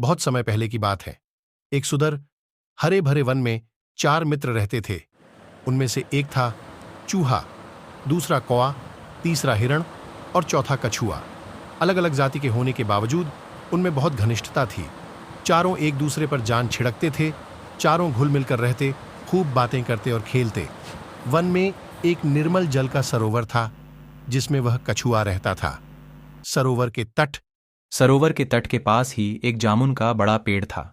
बहुत समय पहले की बात है। एक सुंदर हरे भरे वन में 4 मित्र रहते थे। उनमें से एक था चूहा, दूसरा कौआ, तीसरा हिरण और चौथा कछुआ। अलग अलग जाति के होने के बावजूद उनमें बहुत घनिष्ठता थी। चारों एक दूसरे पर जान छिड़कते थे। चारों घुल मिलकर रहते, खूब बातें करते और खेलते। वन में एक निर्मल जल का सरोवर था जिसमें वह कछुआ रहता था। सरोवर के तट के पास ही एक जामुन का बड़ा पेड़ था।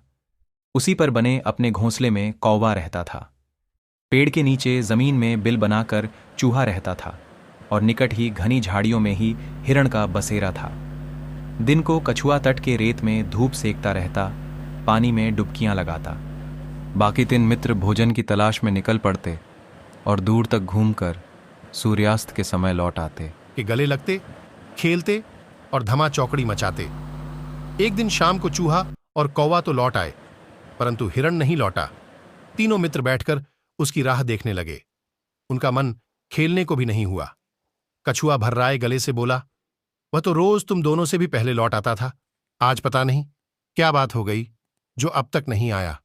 उसी पर बने अपने घोंसले में कौवा रहता था। पेड़ के नीचे जमीन में बिल बनाकर चूहा रहता था और निकट ही घनी झाड़ियों में ही हिरण का बसेरा था। दिन को कछुआ तट के रेत में धूप सेकता रहता, पानी में डुबकियां लगाता। बाकी 3 मित्र भोजन की तलाश में निकल पड़ते और दूर तक घूमकर सूर्यास्त के समय लौट आते। के गले लगते, खेलते और धमा चौकड़ी मचाते। एक दिन शाम को चूहा और कौवा तो लौट आए, परंतु हिरण नहीं लौटा। तीनों मित्र बैठकर उसकी राह देखने लगे। उनका मन खेलने को भी नहीं हुआ। कछुआ भर्राए गले से बोला, वह तो रोज तुम दोनों से भी पहले लौट आता था। आज पता नहीं क्या बात हो गई जो अब तक नहीं आया।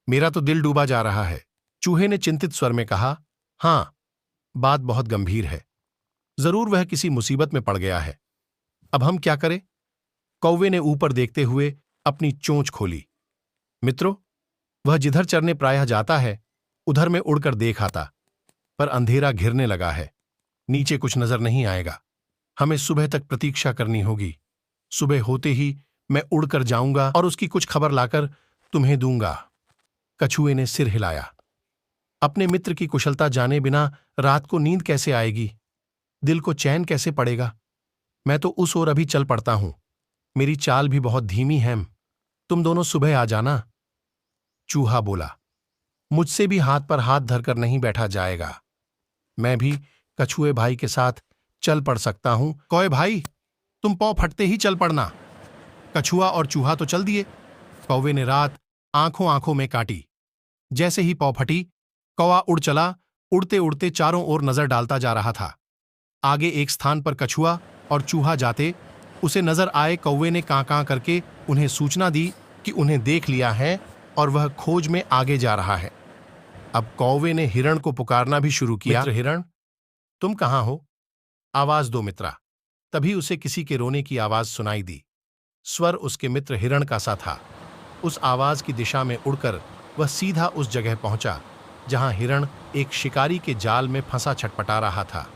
मेरा तो दिल डूबा जा रहा है। चूहे ने चिंतित स्वर में कहा, हां, बात बहुत गंभीर है। जरूर वह किसी मुसीबत में पड़ गया है। अब हम क्या करें? कौवे ने ऊपर देखते हुए अपनी चोंच खोली। मित्रों, वह जिधर चरने प्रायः जाता है उधर में उड़कर देख आता, पर अंधेरा घिरने लगा है। नीचे कुछ नजर नहीं आएगा। हमें सुबह तक प्रतीक्षा करनी होगी। सुबह होते ही मैं उड़कर जाऊंगा और उसकी कुछ खबर लाकर तुम्हें दूंगा। कछुए ने सिर हिलाया। अपने मित्र की कुशलता जाने बिना रात को नींद कैसे आएगी? दिल को चैन कैसे पड़ेगा? मैं तो उस ओर अभी चल पड़ता हूं। मेरी चाल भी बहुत धीमी है। तुम दोनों सुबह आ जाना। चूहा बोला, मुझसे भी हाथ पर हाथ धरकर नहीं बैठा जाएगा। मैं भी कछुए भाई के साथ चल पड़ सकता हूं। कौए भाई, तुम पौ फटते ही चल पड़ना। कछुआ और चूहा तो चल दिए। कौवे ने रात आंखों आंखों में काटी। जैसे ही पौ फटी, कौवा उड़ चला। उड़ते उड़ते चारों ओर नजर डालता जा रहा था। आगे एक स्थान पर कछुआ और चूहा जाते उसे नजर आए। कौवे ने कां कां करके उन्हें सूचना दी कि उन्हें देख लिया है और वह खोज में आगे जा रहा है। अब कौवे ने हिरण को पुकारना भी शुरू किया। मित्र हिरण, तुम कहां हो? आवाज दो मित्रा। तभी उसे किसी के रोने की आवाज सुनाई दी। स्वर उसके मित्र हिरण का सा था। उस आवाज की दिशा में उड़कर वह सीधा उस जगह पहुंचा जहां हिरण एक शिकारी के जाल में फंसा छटपटा रहा था।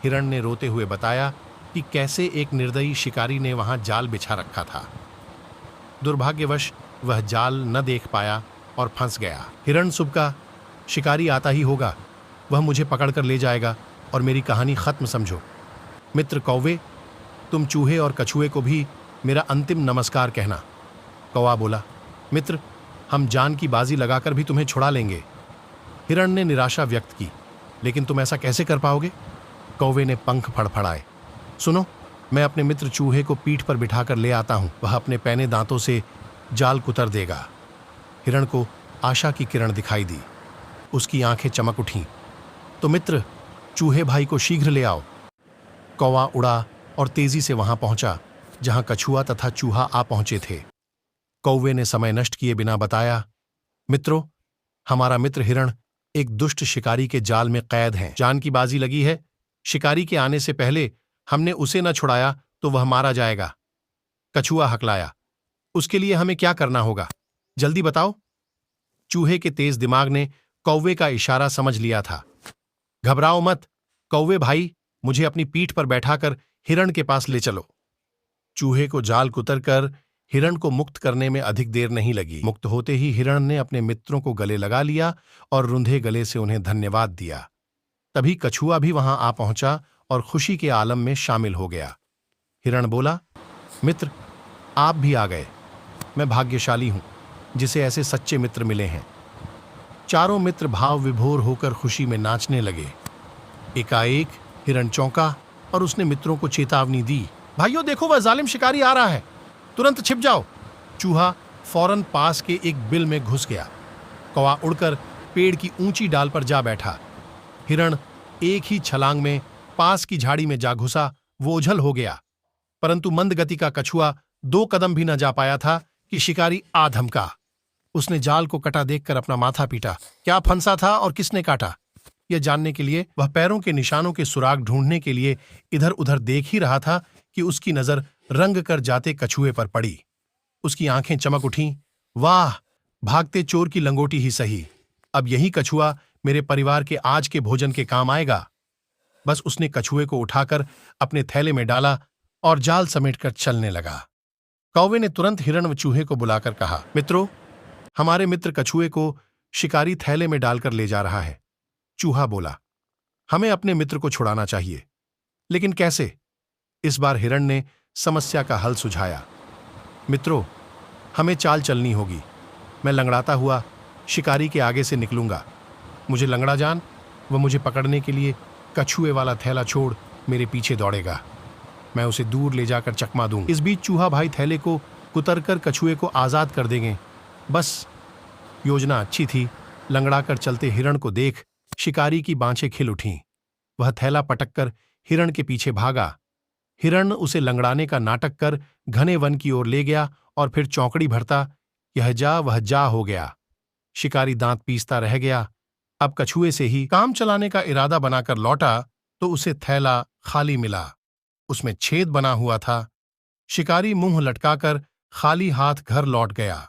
हिरण ने रोते हुए बताया कि कैसे एक निर्दयी शिकारी ने वहां जाल बिछा रखा था। दुर्भाग्यवश वह जाल न देख पाया और फंस गया। हिरण सुबह शिकारी आता ही होगा, वह मुझे पकड़कर ले जाएगा और मेरी कहानी खत्म समझो। मित्र कौवे, तुम चूहे और कछुए को भी मेरा अंतिम नमस्कार कहना। कौवा बोला, मित्र, हम जान की बाजी लगाकर भी तुम्हें छुड़ा लेंगे। हिरण ने निराशा व्यक्त की, लेकिन तुम ऐसा कैसे कर पाओगे? कौवे ने पंख फड़फड़ाए। सुनो, मैं अपने मित्र चूहे को पीठ पर बिठाकर ले आता हूं। वह अपने पैने दांतों से जाल कुतर देगा। हिरण को आशा की किरण दिखाई दी। उसकी आंखें चमक उठीं। तो मित्र, चूहे भाई को शीघ्र ले आओ। कौवा उड़ा और तेजी से वहां पहुंचा जहां कछुआ तथा चूहा आ पहुंचे थे। कौवे ने समय नष्ट किए बिना बताया, मित्रों, हमारा मित्र हिरण एक दुष्ट शिकारी के जाल में कैद है। जान की बाजी लगी है। शिकारी के आने से पहले हमने उसे न छुड़ाया तो वह मारा जाएगा। कछुआ हकलाया, उसके लिए हमें क्या करना होगा? जल्दी बताओ। चूहे के तेज दिमाग ने कौवे का इशारा समझ लिया था। घबराओ मत कौवे भाई, मुझे अपनी पीठ पर बैठाकर हिरण के पास ले चलो। चूहे को जाल कुतर कर हिरण को मुक्त करने में अधिक देर नहीं लगी। मुक्त होते ही हिरण ने अपने मित्रों को गले लगा लिया और रुंधे गले से उन्हें धन्यवाद दिया। तभी कछुआ भी वहां आ पहुंचा और खुशी के आलम में शामिल हो गया। हिरण बोला, मित्र, आप भी आ गए। मैं भाग्यशाली हूं जिसे ऐसे सच्चे मित्र मिले हैं। चारों मित्र भाव विभोर होकर खुशी में नाचने लगे। एकाएक हिरण चौंका और उसने मित्रों को चेतावनी दी, भाइयों देखो, वह जालिम शिकारी आ रहा है, तुरंत छिप जाओ। चूहा फौरन पास के एक बिल में घुस गया। कौवा उड़कर पेड़ की ऊंची डाल पर जा बैठा। हिरण एक ही छलांग में पास की झाड़ी में जा घुसा। वो ओझल हो गया, परंतु मंद गति का कछुआ 2 कदम भी न जा पाया था कि शिकारी आ धमका। उसने जाल को कटा देखकर अपना माथा पीटा। क्या फंसा था और किसने काटा, यह जानने के लिए वह पैरों के निशानों के सुराग ढूंढने के लिए इधर उधर देख ही रहा था कि उसकी नजर रंग कर जाते कछुए पर पड़ी। उसकी आंखें चमक उठीं। वाह, भागते चोर की लंगोटी ही सही, अब यही कछुआ मेरे परिवार के आज के भोजन के काम आएगा। बस उसने कछुए को उठाकर अपने थैले में डाला और जाल समेटकर चलने लगा। कौवे ने तुरंत हिरण व चूहे को बुलाकर कहा, मित्रों, हमारे मित्र कछुए को शिकारी थैले में डालकर ले जा रहा है। चूहा बोला, हमें अपने मित्र को छुड़ाना चाहिए, लेकिन कैसे? इस बार हिरण ने समस्या का हल सुझाया। मित्रों, हमें चाल चलनी होगी। मैं लंगड़ाता हुआ शिकारी के आगे से निकलूंगा। मुझे लंगड़ा जान वह मुझे पकड़ने के लिए कछुए वाला थैला छोड़ मेरे पीछे दौड़ेगा। मैं उसे दूर ले जाकर चकमा दूं। इस बीच चूहा भाई थैले को कुतरकर कछुए को आजाद कर देंगे। बस, योजना अच्छी थी। लंगड़ाकर चलते हिरण को देख शिकारी की बाँछें खिल उठीं। वह थैला पटककर हिरण के पीछे भागा। हिरण उसे लंगड़ाने का नाटक कर घने वन की ओर ले गया और फिर चौकड़ी भरता यह जा वह जा हो गया। शिकारी दांत पीसता रह गया। अब कछुए से ही काम चलाने का इरादा बनाकर लौटा तो उसे थैला खाली मिला। उसमें छेद बना हुआ था। शिकारी मुंह लटकाकर खाली हाथ घर लौट गया।